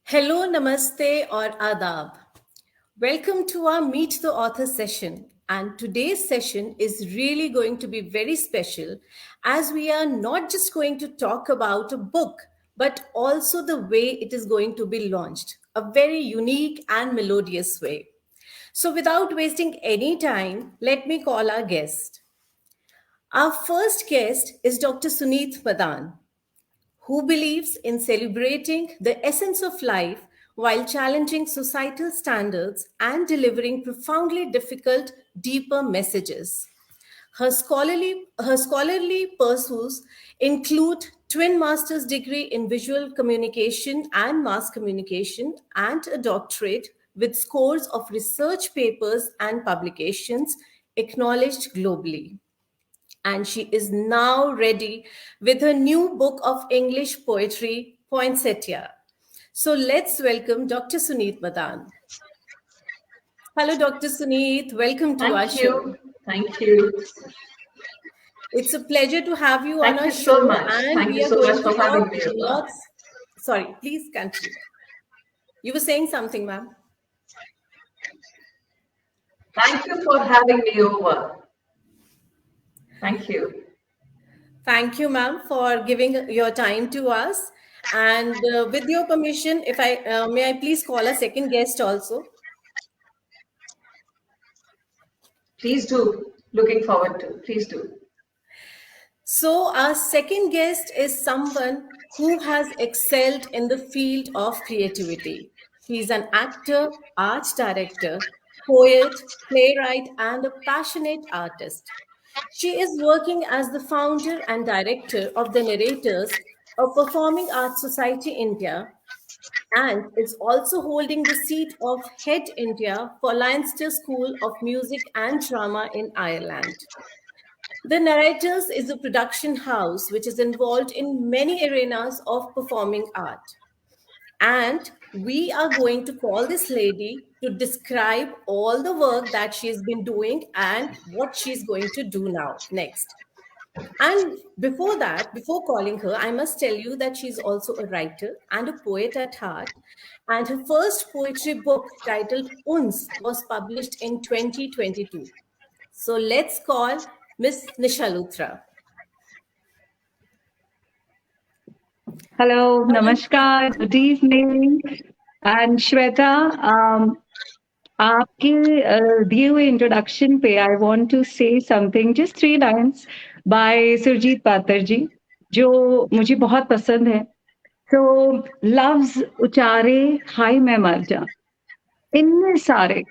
Hello, namaste, or adab. Welcome to our Meet the Author session. And today's session is really going to be very special as we are not just going to talk about a book, but also the way it is going to be launched, a very unique and melodious way. So, without wasting any time, let me call our guest. Our first guest is Dr. Suneet Madan, who believes in celebrating the essence of life while challenging societal standards and delivering profoundly difficult, deeper messages. Her scholarly pursuits include twin master's degree in visual communication and mass communication and a doctorate with scores of research papers and publications acknowledged globally, and she is now ready with her new book of English poetry, Poinsettia. So let's welcome Dr. Suneet Madan. Hello, Dr. Suneet. Welcome to our Thank show. you. Thank you. It's a pleasure to have you on Thank our you so show, much. and Thank we you are so going much to for having talk me. lots. Sorry, please continue. You were saying something, ma'am. Thank you for having me over. Thank you. Thank you, ma'am, for giving your time to us. And with your permission, if I may, I please call a second guest also. Please do. Looking forward to. Please do. So, our second guest is someone who has excelled in the field of creativity. He's an actor, art director, poet, playwright, and a passionate artist. She is working as the founder and director of the Narrators, a performing arts society India, and is also holding the seat of Head India for Leinster School of Music and Drama in Ireland. The Narrators is a production house which is involved in many arenas of performing art. And we are going to call this lady to describe all the work that she's been doing and what she's going to do now next. And before that, before calling her, I must tell you that she's also a writer and a poet at heart. And her first poetry book titled Uns was published in 2022. So let's call Miss Nisha Luthra. Hello, namaskar, good evening. And Shweta, आपके दिए हुए introduction पे I want to say something just 3 lines by Surjit Patar ji जो मुझे बहुत पसंद है. सो loves उचारे हाय मैं मर जा, इनने सारे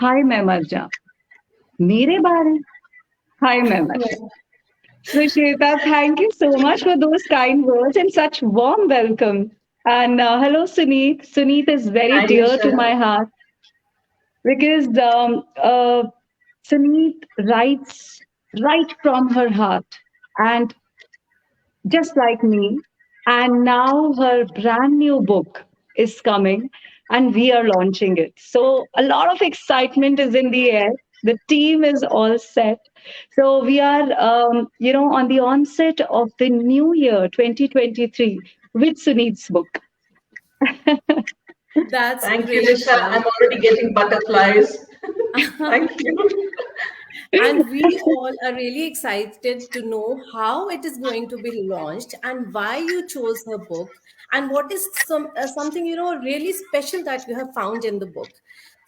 हाय मैं मर जा, मेरे बारे हाय मैं मर जा. So, Shweta, thank you so much for those kind words and such warm welcome. And hello, Suneet. Suneet is very Hi, dear to Nisha. my heart because Suneet writes right from her heart, and just like me. And now her brand new book is coming, and we are launching it. So a lot of excitement is in the air. The team is all set. So we are, on the onset of the new year 2023 with Suneet's book. That's Thank you, great, Nisha. ma'am. I'm already getting butterflies. Thank you. And we all are really excited to know how it is going to be launched and why you chose her book and what is something really special that you have found in the book.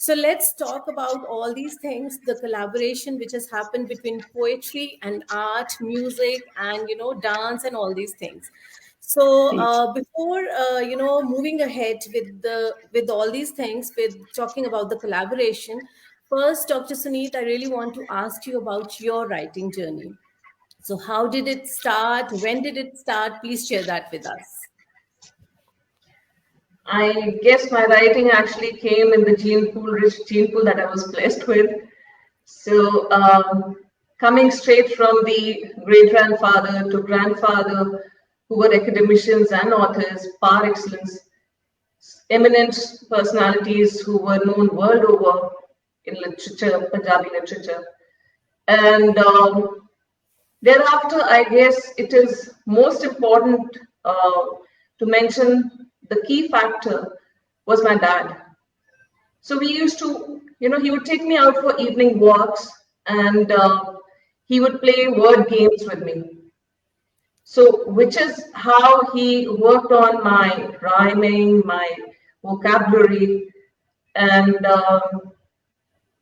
So let's talk about all these things, the collaboration which has happened between poetry and art, music, and dance and all these things. So before moving ahead with all these things, with talking about the collaboration, first, Dr. Suneet, I really want to ask you about your writing journey. So how did it start? When did it start? Please share that with us. I guess my writing actually came in the rich gene pool that I was blessed with. So, coming straight from the great grandfather to grandfather, who were academicians and authors par excellence, eminent personalities who were known world over in literature, Punjabi literature. And thereafter, I guess it is most important to mention the key factor was my dad. So we used to, he would take me out for evening walks, and he would play word games with me. So, which is how he worked on my rhyming, my vocabulary, and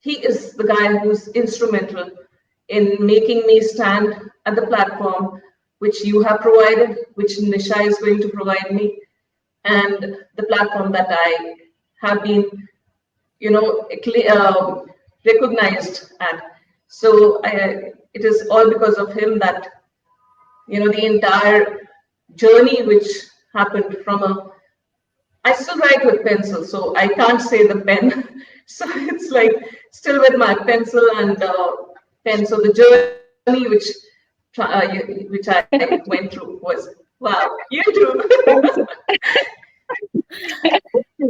he is the guy who's instrumental in making me stand at the platform which you have provided, which Nisha is going to provide me, and the platform that I have been, recognized at. So it is all because of him that, the entire journey which happened from a I still write with pencil, so I can't say the pen. So it's like still with my pencil and pen. So the journey which I went through was wow. You too.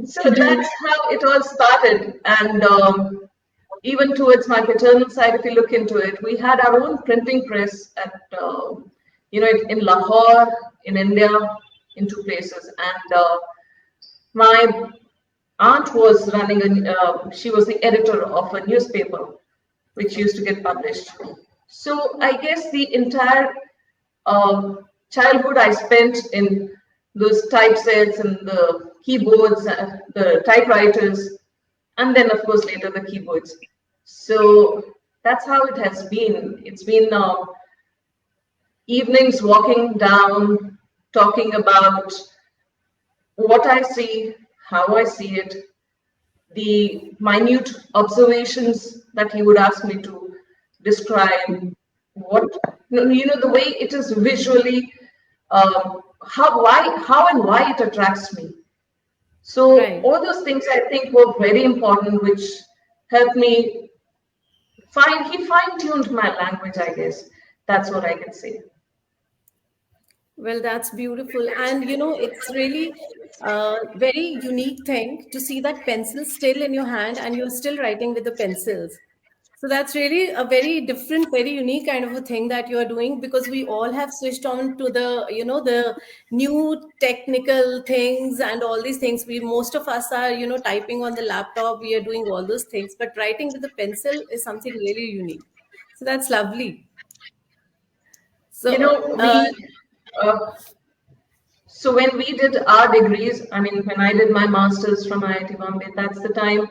So that's how it all started, and even towards my paternal side, if you look into it, we had our own printing press at in Lahore, in India, in two places, and my aunt was running she was the editor of a newspaper which used to get published. So I guess the entire childhood I spent in those typesets and the keyboards, the typewriters, and then of course later the keyboards. So that's how it has been. It's been evenings walking down, talking about what I see, how I see it, the minute observations that he would ask me to describe, what the way it is visually, how and why it attracts me. So Right. all those things I think were very important, which helped me he fine-tuned my language, I guess. That's what I can say. Well, that's beautiful. And it's really a very unique thing to see that pencil still in your hand and you're still writing with the pencils. So that's really a very different, very unique kind of a thing that you're doing, because we all have switched on to the new technical things and all these things. Most of us are, typing on the laptop, we are doing all those things, but writing with the pencil is something really unique. So that's lovely. You So, know, we uh, So when we did our degrees, I mean, when I did my masters from IIT Bombay, that's the time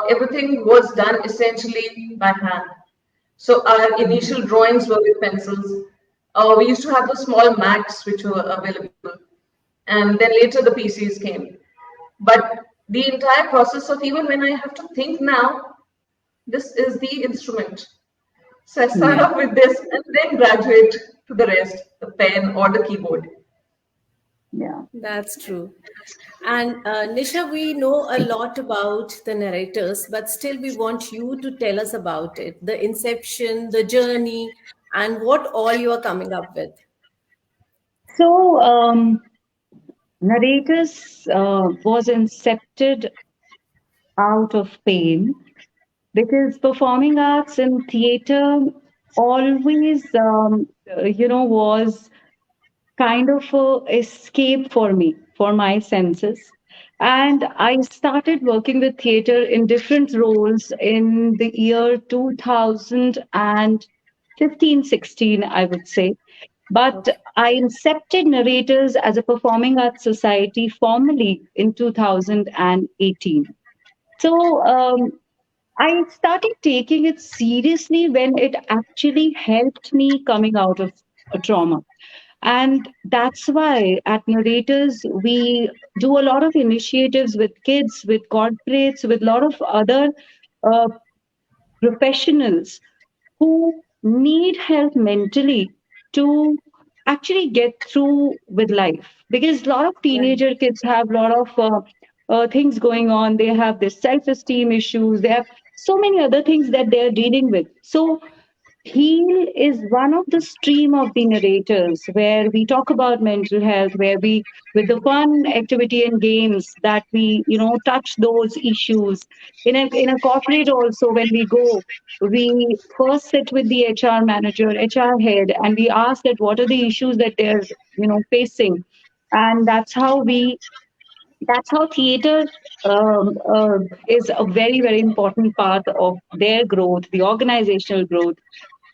everything was done essentially by hand. So our initial drawings were with pencils. We used to have the small Macs which were available, and then later the PCs came. But the entire process of even when I have to think now, this is the instrument. So I start Yeah. off with this and then graduate to the rest, the pen or the keyboard. Yeah. that's true. And Nisha, we know a lot about the narrators, but still we want you to tell us about it, the inception, the journey, and what all you are coming up with. So, Narrators was incepted out of pain because performing arts and theater always, was kind of a escape for me, for my senses. And I started working with theater in different roles in the year 2015, 16, I would say. But Okay. I incepted Narrators as a performing arts society formally in 2018. So I started taking it seriously when it actually helped me coming out of a trauma. And that's why at Narrators, we do a lot of initiatives with kids, with corporates, with a lot of other uh, professionals who need help mentally to actually get through with life. Because a lot of Right. teenager kids have a lot of things going on. They have this self-esteem issues. They have so many other things that they are dealing with. So Heal is one of the stream of the narrators where we talk about mental health, where we, with the fun activity and games that we, touch those issues. In a corporate also, when we go, we first sit with the HR manager, HR head, and we ask that what are the issues that they're, facing. And that's how we that's how theater is a very, very important part of their growth, the organizational growth.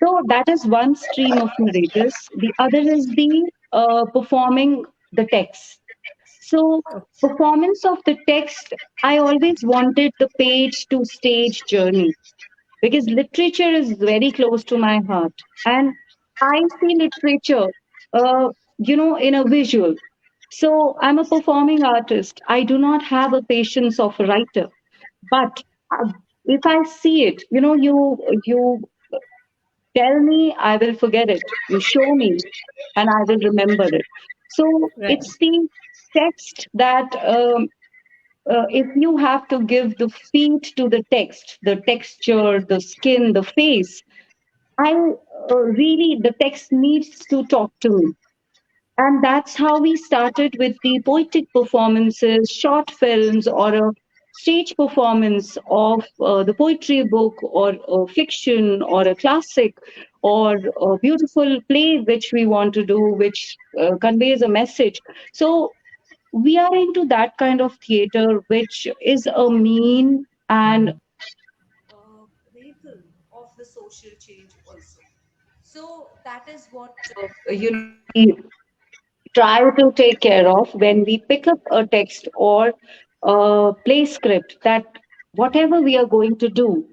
So that is one stream of narrators. The other is the performing the text. So performance of the text, I always wanted the page to stage journey because literature is very close to my heart, and I see literature, uh, in a visual. So I'm a performing artist. I do not have a patience of a writer, but uh, if I see it, you tell me, I will forget it. You show me, and I will remember it. So Right. it's the text that, if you have to give the feet to the text, the texture, the skin, the face, I really, the text needs to talk to me. And that's how we started with the poetic performances, short films, or a stage performance of the poetry book, or a fiction, or a classic, or a beautiful play which we want to do, which conveys a message. So we are into that kind of theater, which is a mean and vehicle of the social change also. So that is what we try to take care of when we pick up a text or a play script, that whatever we are going to do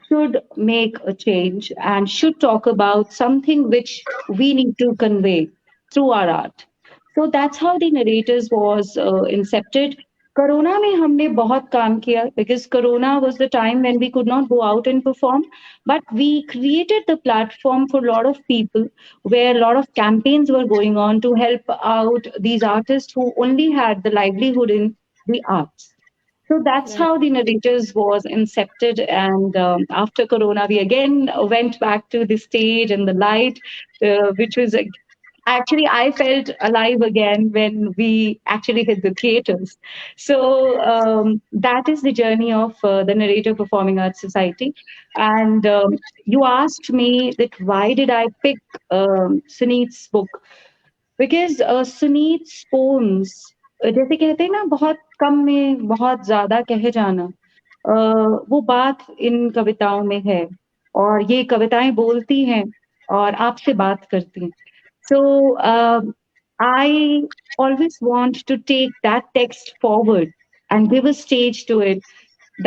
should make a change and should talk about something which we need to convey through our art. So that's how the narrators was incepted. Corona में हमने बहुत काम किया because Corona was the time when we could not go out and perform, but we created the platform for a lot of people where a lot of campaigns were going on to help out these artists who only had the livelihood in the arts. So that's Right. how the narrators was incepted. And after Corona, we again went back to the stage and the light, which was actually, I felt alive again when we actually hit the theaters. So that is the journey of the Narrator Performing Arts Society. And you asked me that why did I pick Suneet's book? Because Sunit poems, जैसे कहते हैं ना, बहुत कम में बहुत ज्यादा कहे जाना, वो बात इन कविताओं में है। और ये कविताएं बोलती हैं और आपसे बात करती हैं। सो आई always want to take that text forward and give a stage to it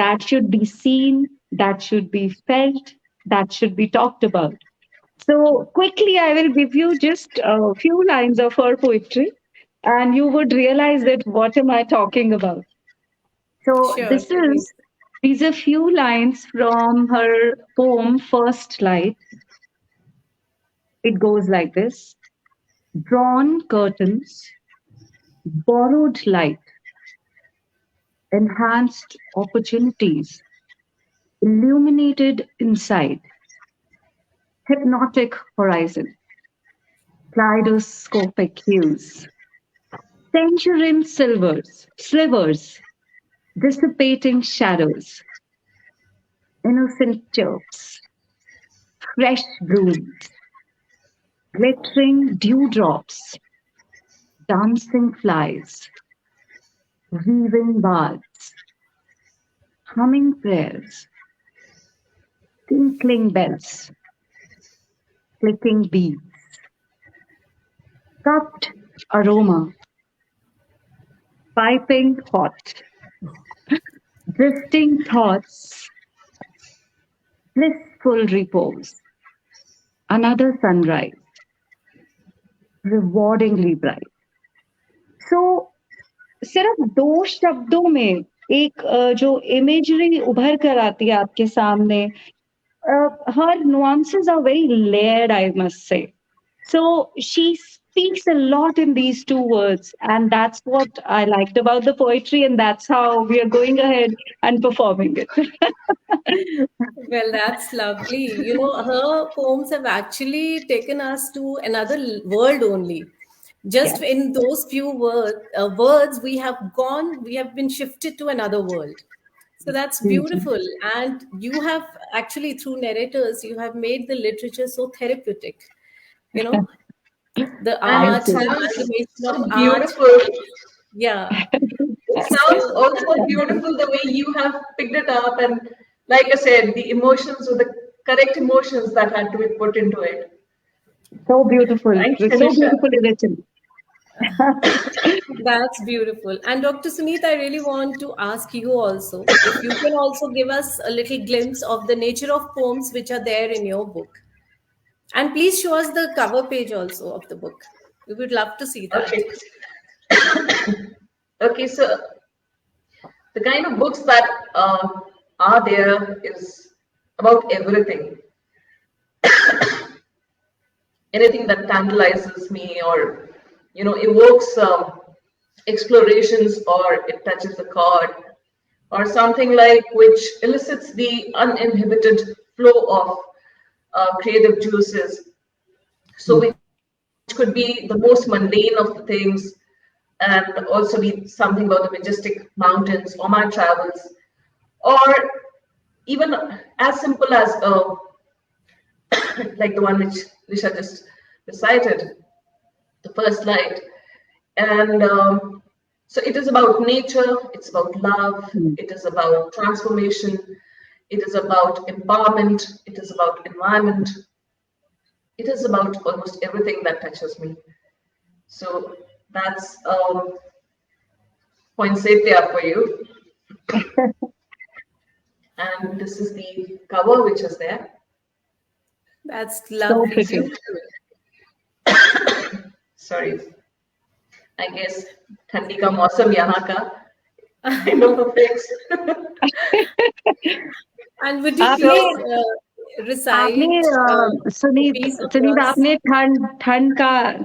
that should be seen, that should be felt, that should be talked about. So, quickly, I will give you just a few lines of her poetry, and you would realize that what am I talking about. So, Sure, please. these are few lines from her poem First Light. It goes like this: drawn curtains, borrowed light, enhanced opportunities, illuminated inside, hypnotic horizon, kaleidoscopic hues, tangerine slivers, dissipating shadows, innocent chirps, fresh blooms, glittering dewdrops, dancing flies, weaving bards, humming prayers, tinkling bells, clicking beads, cupped aroma, piping hot, drifting thoughts, blissful repose, another sunrise, rewardingly bright. So सिर्फ दो शब्दों में एक जो imagery उभर कर आती है आपके सामने, her nuances are very layered, I must say. So she speaks a lot in these two words, and that's what I liked about the poetry, and that's how we are going ahead and performing it. Well, that's lovely. You know, her poems have actually taken us to another world only. Just Yes, in those few words, we have been shifted to another world. So that's ji, beautiful. And you have actually, through narrators, you have made the literature so therapeutic. You know, the And thank art, it the you. sounds amalgamation of so art. beautiful. Yeah. It sounds also beautiful the way you have picked it up, and like I said, the emotions or the correct emotions that had to be put into it. So beautiful. Thank you, So Nisha. beautifully written. That's beautiful. And Dr. Suneet, I really want to ask you also if you can also give us a little glimpse of the nature of poems which are there in your book. And please show us the cover page also of the book. We would love to see that. Okay. Okay, so the kind of books that are there is about everything. Anything that tantalizes me or, evokes explorations, or it touches a chord, or something like which elicits the uninhibited flow of creative juices. So which could be the most mundane of the things, and also be something about the majestic mountains or my travels, or even as simple as like the one which Lisha just recited, the first light. And so it is about nature, it's about love, Mm. it is about transformation, it is about empowerment, it is about environment, it is about almost everything that touches me. So that's Poinsettia for you. And this is the cover which is there. That's So lovely, pretty. beautiful. Sorry, I guess ठंडी का मौसम यहाँ का kind of affects. And would you आपने please आपने recite a Sunit piece of Sunit yours? आपने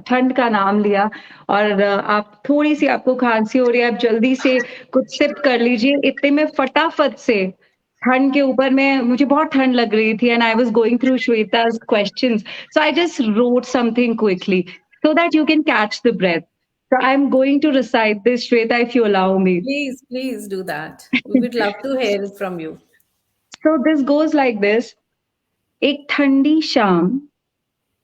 ठंड का नाम लिया और आप थोड़ी सी आपको खांसी हो रही है, आप जल्दी से कुछ सिप कर लीजिए। इतने में फटाफट से ठंड के ऊपर मैं मुझे बहुत ठंड लग रही थी and I was going through Shweta's questions, so I just wrote something quickly so that you can catch the breath. So I'm going to recite this, Shweta, if you allow me. Please do that. We would love to hear it from you. So this goes like this. एक ठंडी शाम,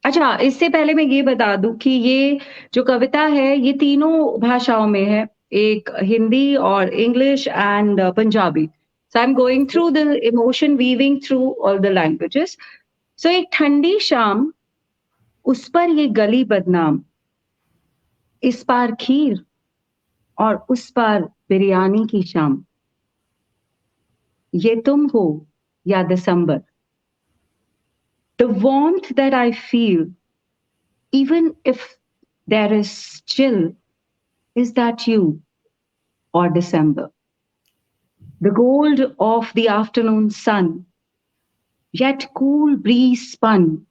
अच्छा इससे पहले मैं ये बता दूं कि ये जो कविता है ये तीनों भाषाओं में है, एक हिंदी और English and Punjabi. So I'm going through the emotion weaving through all the languages. So एक ठंडी शाम, उस पर ये गली बदनाम, इस पार खीर और उस पार बिरयानी की शाम, ये तुम हो या दिसंबर. The warmth that I feel, even if there is chill, is that you or December? The gold of the afternoon sun, yet cool breeze spun,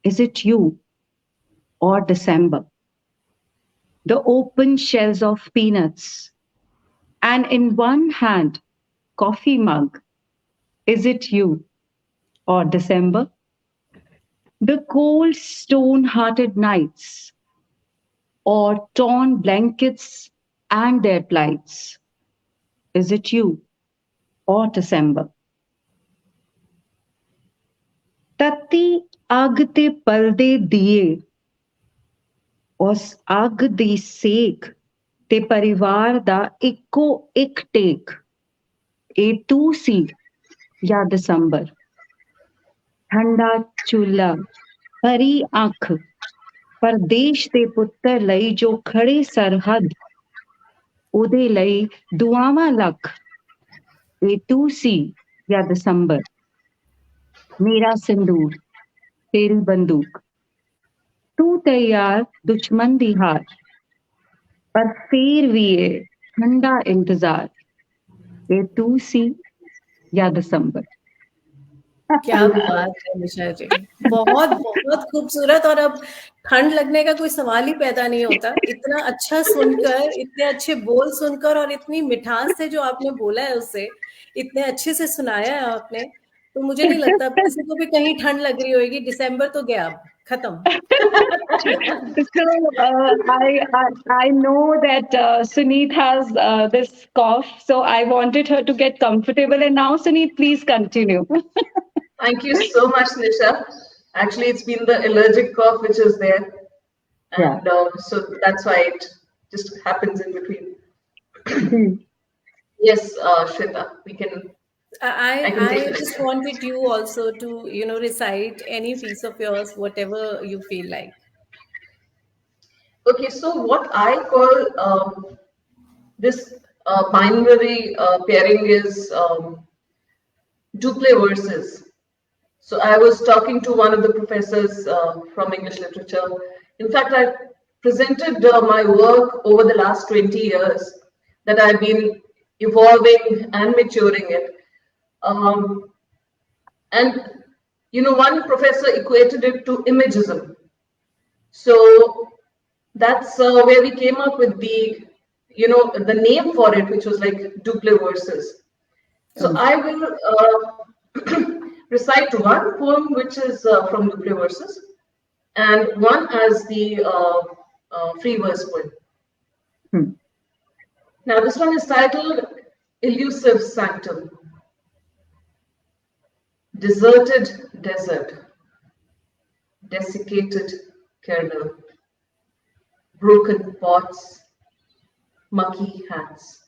is it you or December? The open shells of peanuts, and in one hand, coffee mug, is it you or December? The cold stone hearted nights, or torn blankets and their plights, is it you or December? तत्ती ਅੱਗ ਤੇ ਪਲਦੇ ਦੀਏ, ਉਸ ਅੱਗ ਦੀ ਸੇਕ ਤੇ ਪਰਿਵਾਰ ਦਾ ਇੱਕੋ ਇੱਕ ਟੇਕ, ਇਹ ਤੂੰ ਸੀ ਜਾਂ ਦਸੰਬਰ. ਠੰਡਾ ਚੁੱਲ੍ਹਾ, ਹਰੀ ਅੱਖ, ਪਰਦੇਸ਼ ਦੇ ਪੁੱਤਰ ਲਈ ਜੋ ਖੜੇ ਸਰਹੱਦ, ਉਹਦੇ ਲਈ ਦੁਆਵਾਂ ਲੱਖ, ਇਹ ਤੂੰ ਸੀ ਜਾਂ ਦਸੰਬਰ. मेरा सिंदूर, तेरी बंदूक, तू तैयार दुश्मन दी हार, पर फिर भी ये ठंडा इंतजार, ये तू सी या दिसंबर. क्या बात है निशा जी, बहुत बहुत खूबसूरत। और अब ठंड लगने का कोई सवाल ही पैदा नहीं होता। इतना अच्छा सुनकर, इतने अच्छे बोल सुनकर और इतनी मिठास से जो आपने बोला है उसे इतने अच्छे से सुनाया है आपने, तो मुझे नहीं लगता अब किसी को भी कहीं ठंड लग रही होगी। दिसंबर तो गया, अब खत्म। So I know that Suneet has this cough, so I wanted her to get comfortable. And now, Suneet, please continue. Thank you so much, Nisha. Actually, it's been the allergic cough which is there, Yeah. and so that's why it just happens in between. Hmm. Yes, Shweta, we can. I can take I it. just wanted you also to, recite any piece of yours, whatever you feel like. Okay, so what I call this binary pairing is duple verses. So I was talking to one of the professors from English literature. In fact, I presented my work over the last 20 years that I've been evolving and maturing it. Um, and one professor equated it to imagism. So that's where we came up with the name for it, which was like duple verses. So Oh. I will recite one poem which is from duple verses and one as the free verse poem. Hmm. Now this one is titled Elusive Sanctum. Deserted desert, desiccated kernel, broken pots, mucky hands.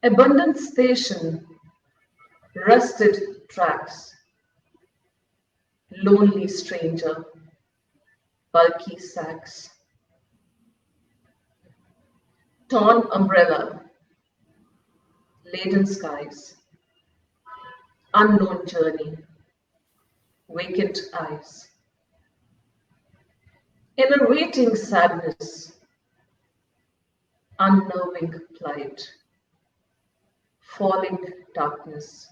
Abundant station, rusted tracks, lonely stranger, bulky sacks, torn umbrella, laden skies, unknown journey, vacant eyes. Enervating sadness, unnerving plight, falling darkness,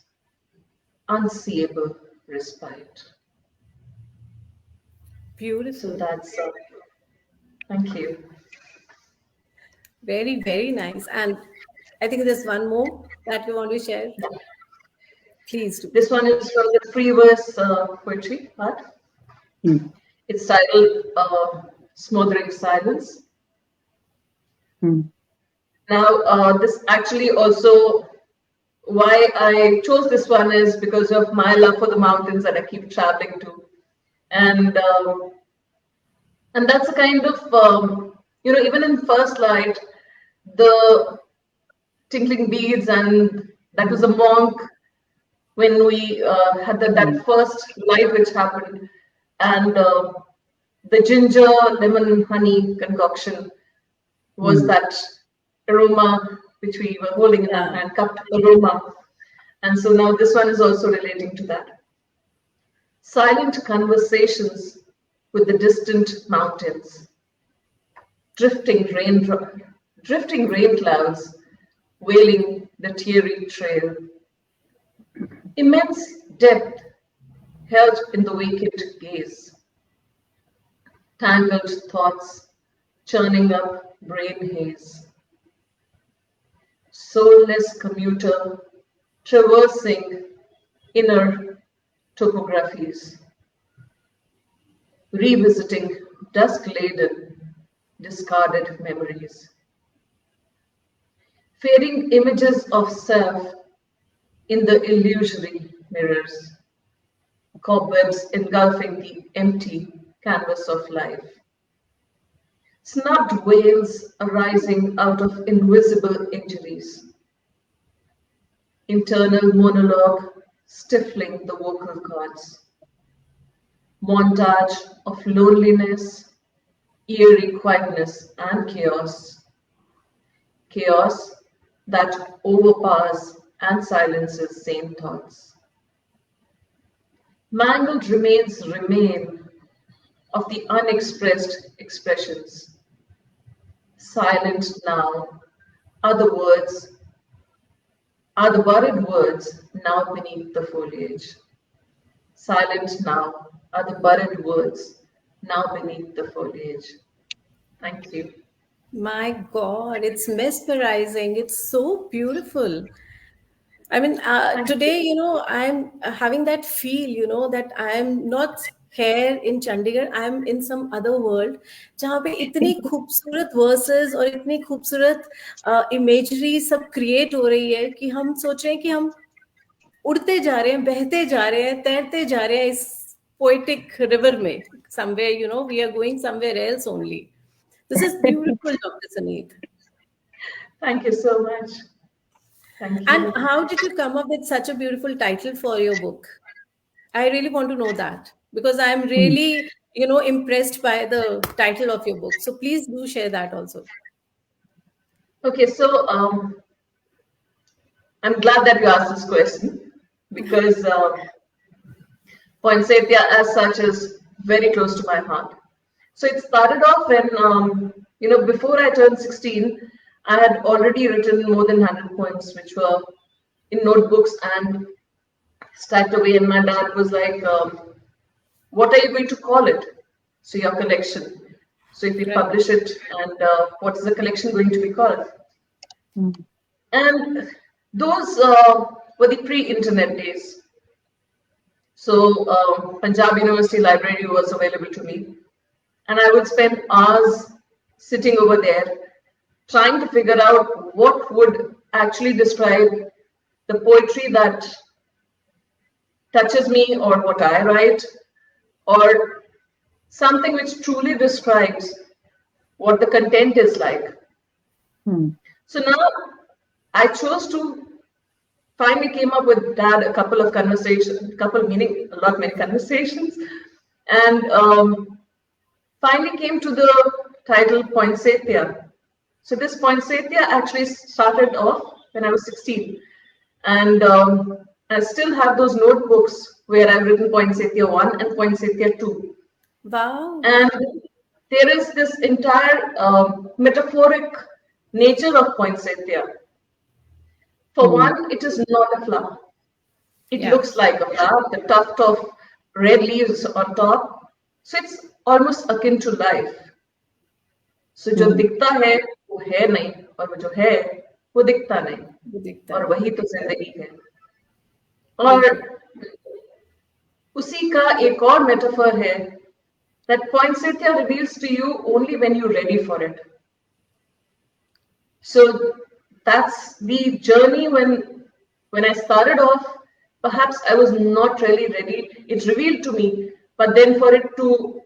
unseeable respite. So Beautiful. that's, thank you. Very, very nice. And I think there's one more that you want to share. Yeah. Please do. This one is from the free verse poetry part. Hmm. It's titled Smothering Silence. Hmm. Now, this actually also, why I chose this one is because of my love for the mountains that I keep traveling to. And and that's a kind of, even in first light, the tinkling beads, and that was a monk when we had Hmm. that first light which happened, and the ginger lemon honey concoction was Hmm. that aroma which we were holding in our Yeah. hand, cupped aroma. And so now this one is also relating to that. Silent conversations with the distant mountains, drifting rain, drifting rain clouds, wailing the teary trail. Immense depth held in the vacant gaze, tangled thoughts churning up brain haze. Soulless commuter traversing inner topographies, revisiting dusk-laden, discarded memories. Fading images of self in the illusory mirrors, cobwebs engulfing the empty canvas of life. Snubbed wails arising out of invisible injuries. Internal monologue stifling the vocal cords. Montage of loneliness, eerie quietness, and chaos. Chaos that overpowers and silences sane thoughts. Mangled remains remain of the unexpressed expressions. Silent now are the words, are the buried words now beneath the foliage. Silent now are the buried words now beneath the foliage. Thank you. My God, it's mesmerizing. It's so beautiful. I mean, Thank you. today, I'm having that feel, that I'm not here in Chandigarh, I'm in some other world, जहाँ पे इतनी खूबसूरत verses और इतनी खूबसूरत imagery सब create हो रही है कि हम सोच रहे हैं कि हम उड़ते जा रहे हैं, बहते जा रहे हैं, तैरते जा रहे हैं इस poetic river में. Somewhere, we are going somewhere else only. This is beautiful, Dr. Suneet. Thank you so much. Thank And you. how did you come up with such a beautiful title for your book? I really want to know that because I'm Hmm. really, impressed by the title of your book. So please do share that also. Okay, so I'm glad that you asked this question because Poinsettia as such is very close to my heart. So it started off when, before I turned 16, I had already written more than 100 poems, which were in notebooks and stacked away. And my dad was like, what are you going to call it? So your collection. So if we Right. publish it, and what is the collection going to be called? Hmm. And those were the pre-internet days. So Punjab University Library was available to me, and I would spend hours sitting over there trying to figure out what would actually describe the poetry that touches me or what I write, or something which truly describes what the content is like. Hmm. So now I chose to finally came up with dad a couple of conversations, couple meaning a lot many conversations, and finally came to the title Poinsettia. So this Poinsettia actually started off when I was 16, and I still have those notebooks where I've written Poinsettia 1 and Poinsettia 2. Wow. And there is this entire metaphoric nature of poinsettia. For Hmm. one, it is not a flower. It Yeah. looks like a flower, the tuft of red leaves on top. So it's almost akin to life. So जो Hmm. दिखता है वो है नहीं और वो जो है वो दिखता नहीं वो दिखता और नहीं. वही तो जिंदगी है और बिल्कुल. उसी का एक और मेटाफर है that poinsettia reveals to you only when you're ready for it. So that's the journey when I started off, perhaps I was not really ready. It revealed to me, but then for it to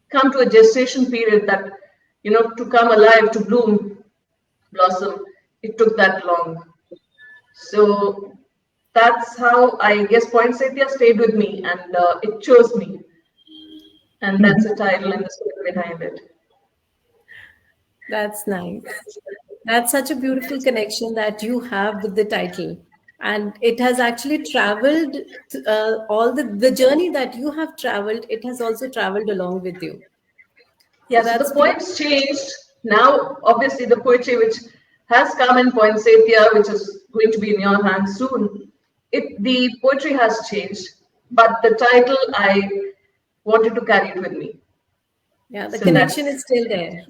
come to a gestation period that, to come alive, to bloom, blossom, it took that long. So that's how I guess Poinsettia stayed with me and it chose me. And that's the title and the story behind it. That's nice. That's such a beautiful connection that you have with the title. And it has actually traveled, all the journey that you have traveled, it has also traveled along with you. So Yeah, so that's the poems changed. Now, obviously, the poetry which has come in Poinsettia, which is going to be in your hands soon, the poetry has changed, but the title I wanted to carry it with me. yeah, the So connection is that's still there.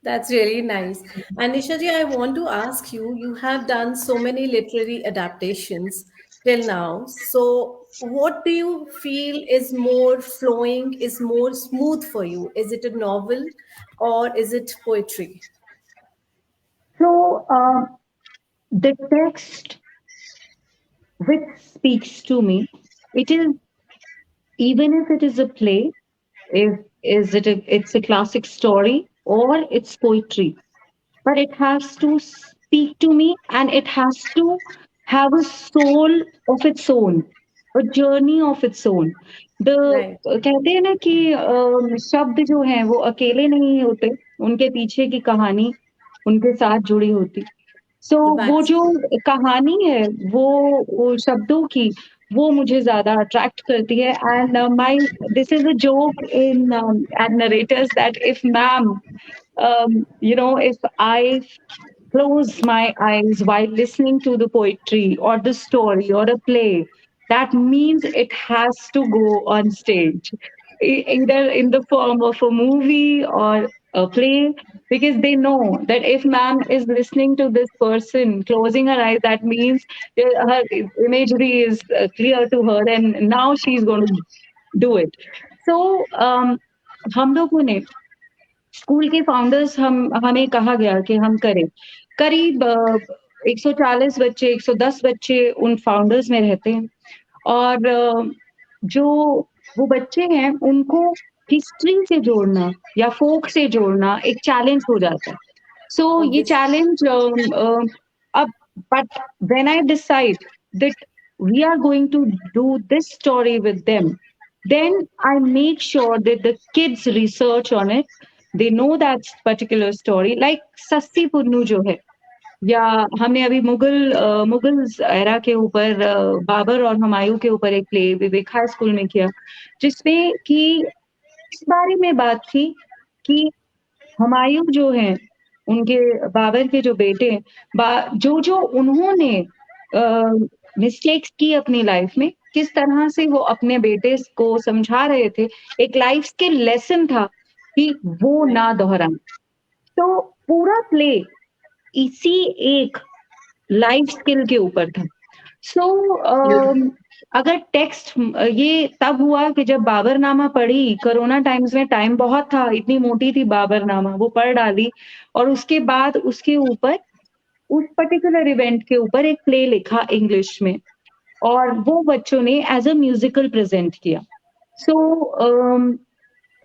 That's really nice. And Nishaji, I want to ask you, you have done so many literary adaptations till now. So what do you feel is more flowing, is more smooth for you? Is it a novel or is it poetry? So, the text which speaks to me, it is, even if it is a play, if is it a, it's a classic story or it's poetry, but it has to speak to me and it has to have a soul of its own, a journey of its own. The Right. कहते हैं ना कि शब्द जो हैं वो अकेले नहीं होते, उनके पीछे की कहानी उनके साथ जुड़ी होती। सो The वो जो backstory. कहानी है वो शब्दों की वो मुझे ज़्यादा अट्रैक्ट करती है and my this is a joke innate narrators that if ma'am you know, if I close my eyes while listening to the poetry or the story or a play, that means it has to go on stage, either in the form of a movie or a play, because they know that if ma'am is listening to this person closing her eyes, that means her imagery is clear to her and now she's going to do it. So, हम लोगों ने school के founders हमें कहा गया कि हम करें। करीब 140 बच्चे, 110 बच्चे उन फाउंडर्स में रहते हैं और जो वो बच्चे हैं, उनको हिस्ट्री से जोड़ना या फ़ोक से जोड़ना एक चैलेंज हो जाता है। सो ये Obviously. चैलेंज अब, but when I decide that we are going to do this story with them, then I make sure that the kids research on it, they know that particular story, like Sassi Punnu जो है, या हमने अभी Mughals era के ऊपर बाबर और हुमायूं के ऊपर एक प्ले विवेक हाई स्कूल में किया, जिसमें कि इस बारे में बात थी कि हुमायूं जो हैं, उनके बाबर के जो बेटे हैं, जो जो उन्होंने मिस्टेक्स की अपनी लाइफ में, किस तरह से वो अपने बेटे को समझा रहे थे, एक लाइफ के लेसन था कि वो Right. ना दोहराएं। तो पूरा प्ले इसी एक लाइफ स्किल के ऊपर था। सो Beautiful. अगर टेक्स्ट, ये तब हुआ कि जब बाबरनामा पढ़ी, कोरोना टाइम्स में टाइम बहुत था, इतनी मोटी थी बाबरनामा, वो पढ़ डाली, और उसके बाद उसके ऊपर, उस पर्टिकुलर इवेंट के ऊपर एक प्ले लिखा इंग्लिश में, और वो बच्चों ने एज अ म्यूजिकल प्रेजेंट किया। सो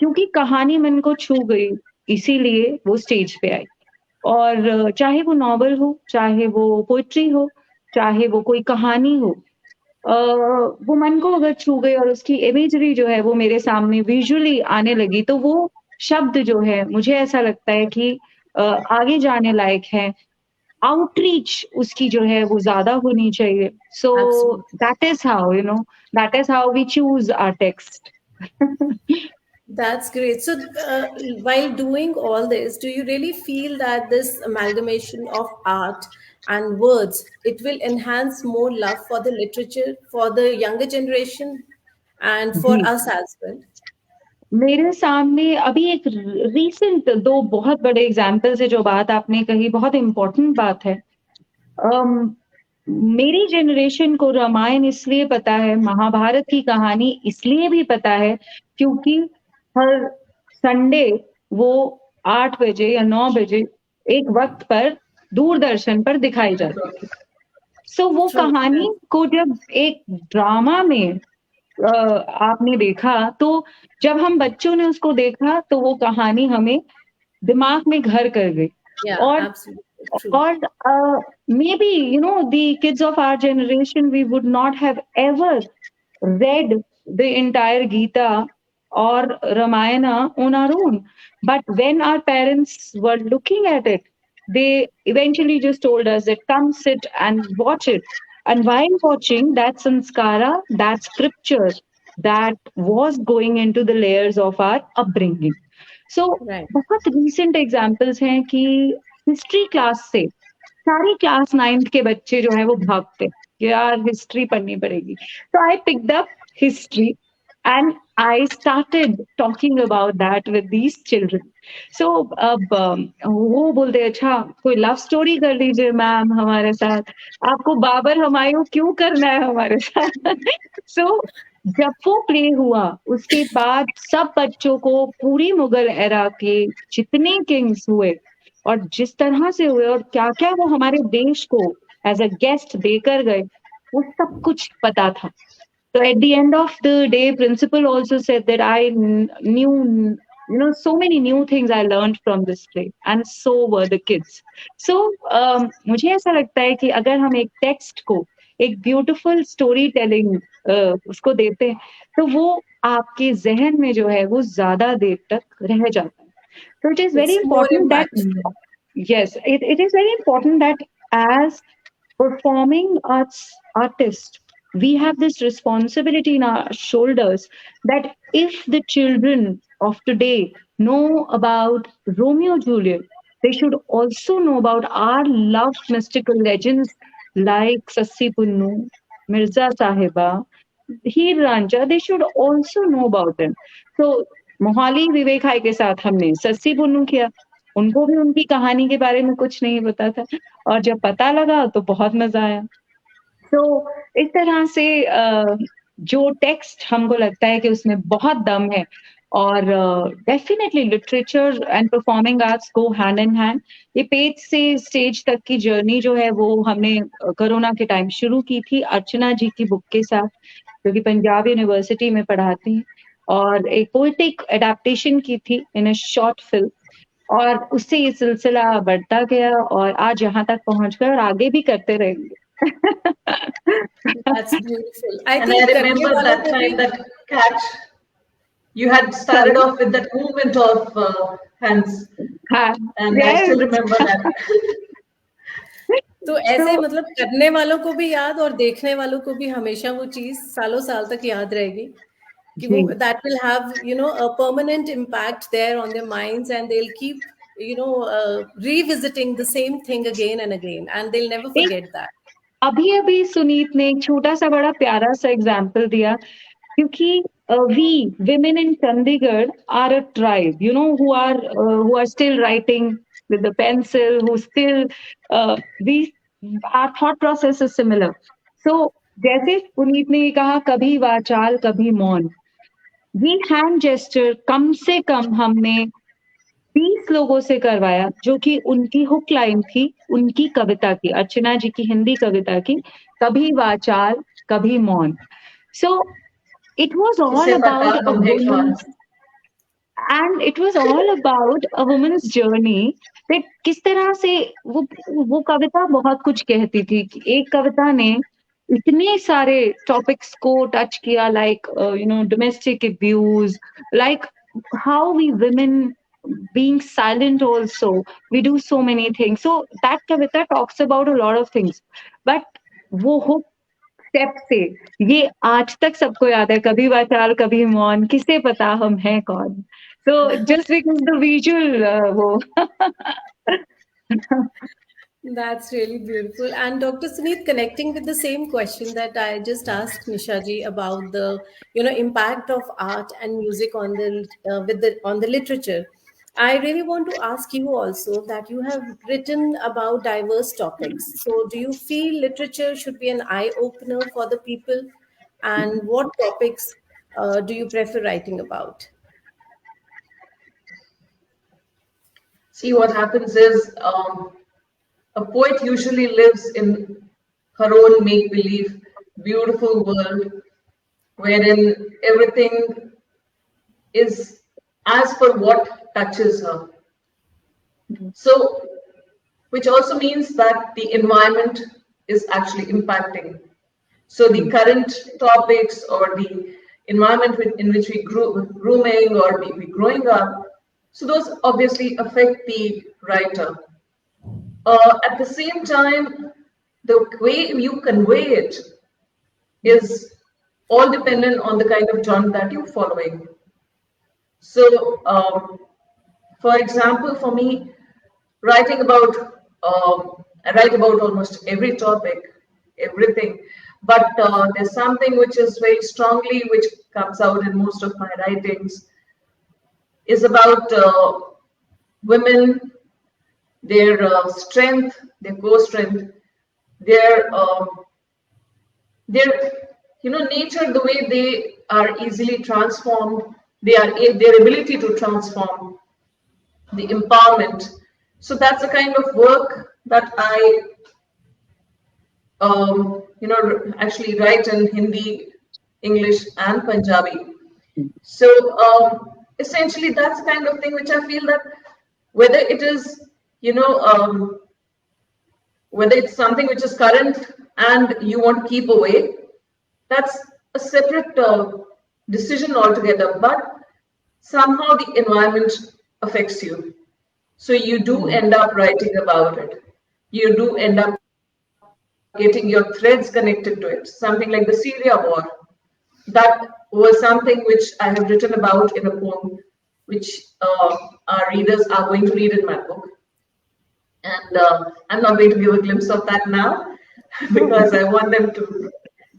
क्योंकि कहानी मन को छू गई, इसीलिए वो स्टेज पे आई। और चाहे वो नॉवल हो, चाहे वो पोएट्री हो, चाहे वो कोई कहानी हो, अ, वो मन को अगर छू गई और उसकी इमेजरी जो है वो मेरे सामने विजुअली आने लगी, तो वो शब्द जो है, मुझे ऐसा लगता है कि आगे जाने लायक है। आउटरीच उसकी जो है वो ज़्यादा होनी चाहिए। So Absolutely. That is how, that is how we choose our text. That's great. So, while doing all this, do you really feel that this amalgamation of art and words, it will enhance more love for the literature for the younger generation and for ji, us as well? मेरे सामने अभी एक recent 2 बहुत बड़े example से जो बात आपने कही, बहुत इम्पोर्टेंट बात है। अम, मेरी जनरेशन को रामायण इसलिए पता है, महाभारत की कहानी इसलिए भी पता है, क्योंकि हर संडे वो 8 बजे या 9 बजे एक वक़्त पर दूरदर्शन पर दिखाई जाती थी। सो वो True. कहानी को जब एक ड्रामा में आपने देखा, तो जब हम बच्चों ने उसको देखा, तो वो कहानी हमें दिमाग में घर कर गई। Yeah, और absolutely true. or maybe the kids of our generation, we would not have ever read the entire Gita or Ramayana on our own. But when our parents were looking at it, they eventually just told us that come sit and watch it. And while watching that sanskara, that scripture, that was going into the layers of our upbringing. So Right. बहुत recent examples हैं कि history class से सारी class 9th के बच्चे जो हैं वो भागते हैं कि यार हिस्ट्री पढ़नी पड़ेगी। So I picked up history and I started talking about that with these children. So अब वो बोलते हैं अच्छा कोई लव स्टोरी कर लीजिए मैम हमारे साथ, आपको बाबर हुमायूं क्यों करना है हमारे साथ? So जब वो प्ले हुआ, उसके बाद सब बच्चों को पूरी मुगल एरा के जितने किंग्स हुए और जिस तरह से हुए और क्या-क्या वो हमारे देश को एज़ अ गेस्ट देकर गए, वो सब कुछ पता था। So at the end of the day, principal also said that knew, so many new things I learned from this play, and so were the kids. So मुझे ऐसा लगता है कि अगर हम एक टेक्स्ट को एक ब्यूटीफुल स्टोरी टेलिंग उसको देते हैं, तो वो आपके ज़हन में जो है वो ज़्यादा देर तक रह जाता है। So it is very It's more important that, impactful. yes, it is very important that as performing arts artists, we have this responsibility in our shoulders that if the children of today know about Romeo Juliet, they should also know about our loved mystical legends like Sassi Punnu, Mirza Sahiba, Heer Rancha. They should also know about them. So Mohali विवेक हाय के साथ हमने सस्सी पुन्नू किया, उनको भी उनकी कहानी के बारे में कुछ नहीं पता था, और जब पता लगा तो बहुत मजा आया। तो इस तरह से जो टेक्स्ट हमको लगता है कि उसमें बहुत दम है, और definitely literature and performing arts go hand in hand. ये पेज से स्टेज तक की जर्नी जो है वो हमने कोरोना के टाइम शुरू की थी अर्चना जी की बुक के साथ, जो कि पंजाब यूनिवर्सिटी में पढ़ाती हैं, और एक पोएटिक एडाप्टेशन की थी इन अ शॉर्ट फिल्म। और उससे ये सिलसिला बढ़ता गया और आज यहाँ तक पहुँच गए और आगे भी करते रहेंगे। That's beautiful. I And I think करने remember वालों that को भी time that catch you had started Sorry. off with that movement of hands, हाँ, and I yes. still remember that. तो ऐसे So मतलब करने वालों को भी याद और देखने वालों को भी हमेशा वो चीज सालों साल तक याद रहेगी कि वो जी, that will have a permanent impact there on their minds and they'll keep revisiting the same thing again and again and they'll never एक forget that. अभी-अभी सुनीत ने एक छोटा-सा बड़ा प्यारा-सा एग्ज़ाम्पल दिया क्योंकि we women in Chandigarh are a tribe, who are still writing with the pencil, who still we our thought process is similar. So जैसे पुनीत ने कहा कभी वाचाल कभी मौन, ये हैंड जेस्चर कम से कम हमने 20 लोगों से करवाया जो कि उनकी हुक लाइन थी उनकी कविता की, अर्चना जी की हिंदी कविता की, कभी वाचाल कभी मौन। So it was all किसे पता about a हम हैं कौन? woman's and it was all about a woman's journey that किस तरह से वो कविता बहुत कुछ कहती थी कि एक कविता ने इतने सारे टॉपिक्स को टच किया like domestic abuse, like how we women being silent also, we do so many things. So that kavita talks about a lot of things, but वो hook स्टेप से ये आज तक सबको याद है, कभी वाचाल कभी मौन, किसे पता हम हैं कौन। So just because the visual वो That's really beautiful. And Dr. Suneet, connecting with the same question that I just asked Nisha ji about the, impact of art and music on the literature. I really want to ask you also that you have written about diverse topics. So, do you feel literature should be an eye opener for the people? And what topics do you prefer writing about? See, what happens is a poet usually lives in her own make believe, beautiful world wherein everything is as per what touches her. So, which also means that the environment is actually impacting. So, the current topics or the environment in which we grew grooming or we growing up, so those obviously affect the writer. At the same time, the way you convey it is all dependent on the kind of genre that you're following. So, for example, for me, writing about, I write about almost every topic, everything, but there's something which is very strongly, which comes out in most of my writings, is about women, their strength, their core strength, their their nature, the way they are easily transformed, their ability to transform, the empowerment. So that's the kind of work that I actually write in Hindi, English, and Punjabi. So essentially, that's the kind of thing which I feel that whether it is, you know, whether it's something which is current and you want to keep away, that's a separate decision altogether. But somehow the environment affects you. So you do end up writing about it. You do end up getting your threads connected to it. Something like the Syria war. That was something which I have written about in a poem, which our readers are going to read in my book. And I'm not going to give a glimpse of that now because I want them to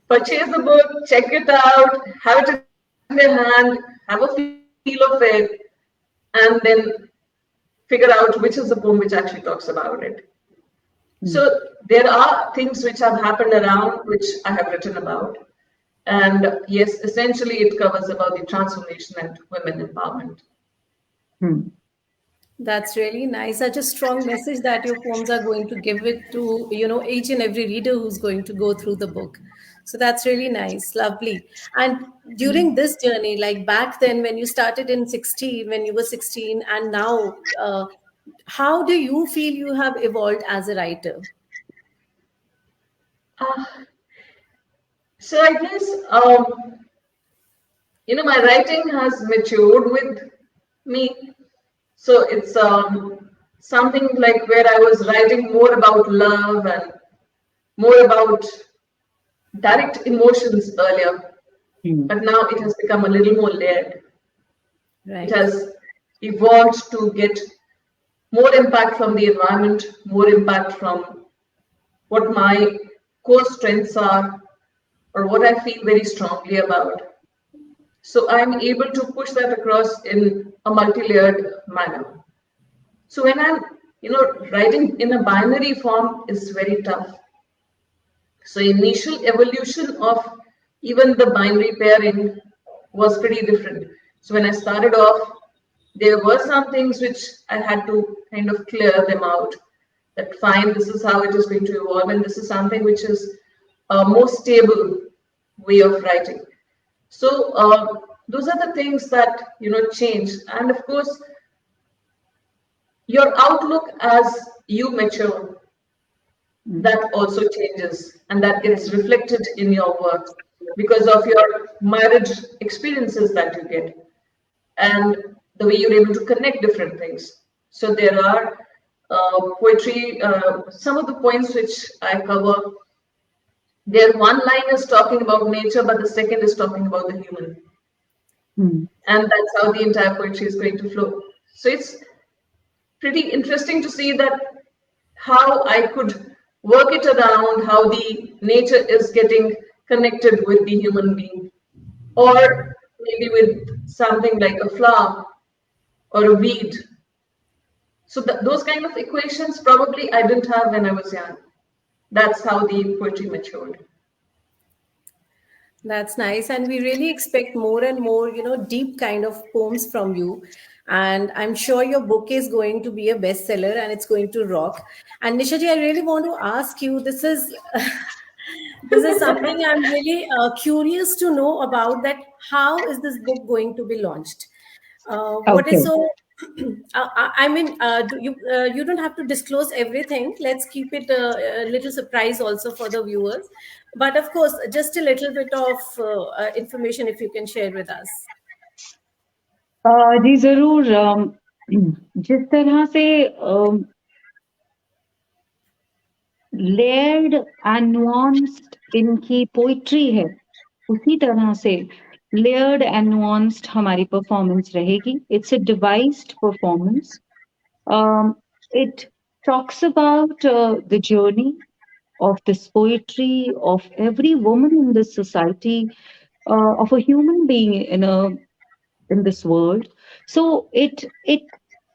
purchase the book, check it out, have it in their hand, have a feel of it, and then figure out which is the poem which actually talks about it. So there are things which have happened around which I have written about. And yes, essentially it covers about the transformation and women empowerment. That's really nice. Such a strong message that your poems are going to give it to, each and every reader who's going to go through the book. So that's really nice, lovely. And during this journey, like back then when you started in 16, when you were 16, and now, how do you feel you have evolved as a writer? Uh, so I guess my writing has matured with me. So it's something like where I was writing more about love and more about direct emotions earlier, Mm. but now it has become a little more layered. It Right. has evolved to get more impact from the environment, more impact from what my core strengths are, or what I feel very strongly about. So I'm able to push that across in a multi-layered manner. So when I'm, writing in a binary form is very tough. So initial evolution of even the binary pairing was pretty different. So when I started off, there were some things which I had to kind of clear them out. That fine, this is how it is going to evolve, and this is something which is a more stable way of writing. So those are the things that change, and of course, your outlook as you mature, Mm. that also changes and that gets Right. reflected in your work because of your marriage experiences that you get and the way you're able to connect different things. So there are poetry, some of the points which I cover, there one line is talking about nature, but the second is talking about the human. Mm. And that's how the entire poetry is going to flow. So it's pretty interesting to see that how I could work it around how the nature is getting connected with the human being, or maybe with something like a flower or a weed. So those kind of equations probably I didn't have when I was young. That's how the poetry matured. That's nice. And we really expect more and more, deep kind of poems from you. And I'm sure your book is going to be a bestseller and it's going to rock. And Nishaji, I really want to ask you, this is this is something I'm really curious to know about, that how is this book going to be launched? What is Okay. so I mean, you don't have to disclose everything. Let's keep it a little surprise also for the viewers. But of course, just a little bit of information if you can share with us. जी जरूर जिस तरह से layered and nuanced इनकी poetry है उसी तरह से layered and nuanced हमारी परफॉर्मेंस रहेगी it's a devised performance it talks about the journey of this poetry of every woman in this society, of a human being in this world. So it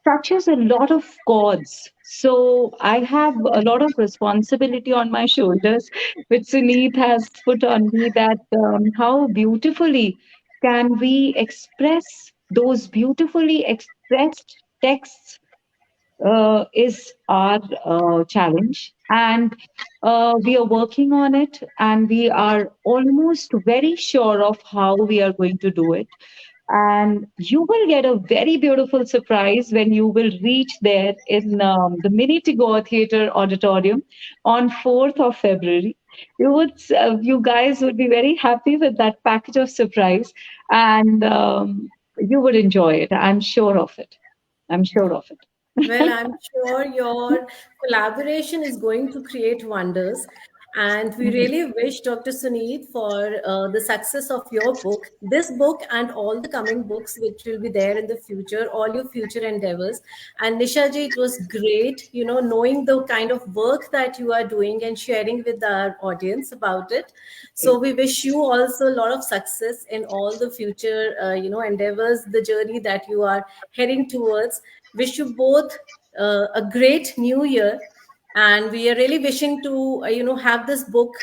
touches a lot of chords. So I have a lot of responsibility on my shoulders, which Suneet has put on me, that how beautifully can we express those beautifully expressed texts is our challenge. And we are working on it, and we are almost very sure of how we are going to do it. And you will get a very beautiful surprise when you will reach there in the Mini Tagore Theatre Auditorium on 4th of February. You guys would be very happy with that package of surprise, and you would enjoy it. I'm sure of it. I'm sure of Well, it. I'm sure your collaboration is going to create wonders. And we really wish Dr. Suneet for the success of your book, this book, and all the coming books which will be there in the future, all your future endeavors. And Nishaji, it was great, knowing the kind of work that you are doing and sharing with our audience about it. So we wish you also a lot of success in all the future, endeavors, the journey that you are heading towards. Wish you both a great new year, and we are really wishing to have this book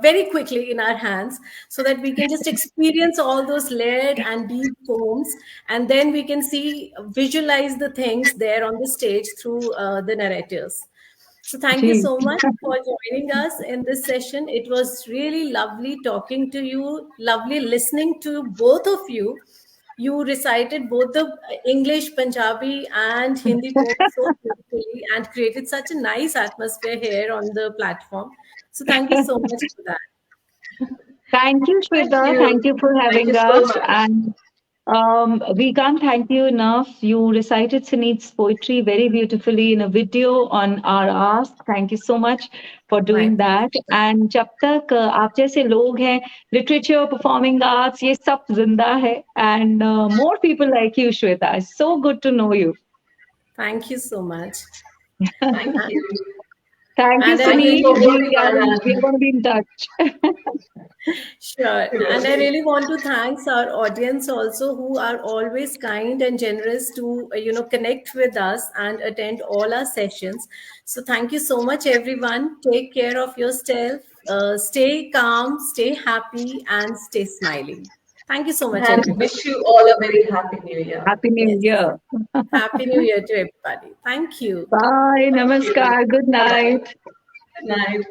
very quickly in our hands, so that we can just experience all those layered and deep poems, and then we can see, visualize the things there on the stage through the narrators. So thank you Gee. so much for joining us in this session. It was really lovely talking to you, lovely listening to both of you. You recited both the English, Punjabi, and Hindi poems so beautifully and created such a nice atmosphere here on the platform. So thank you so much for that. Thank you, Thank Shweta. you. Thank you for Thank you having so us. much. And we can't thank you enough. You recited Suneet's poetry very beautifully in a video on our ask. Thank you so much for My doing that. And जब तक आप जैसे लोग हैं, literature, performing arts, ये सब जिंदा है. And more people like you, Shweta. It's so good to know you. Thank you so much. Thank you. Thank you, And I Thank you Suneet. for really holding my We are hand. going to be in touch. Sure. And I Sure. really want to thank our audience also who are always kind and generous to, connect with us and attend all our sessions. So thank you so much, everyone. Take care of yourself. Stay calm, stay happy, and stay smiling. Thank you so much, And everybody. wish you all a very happy new year. Happy New Yes. Year. Happy New Year to everybody. Thank you. Bye. Thank you. Namaskar. Good Bye bye. night. Good night.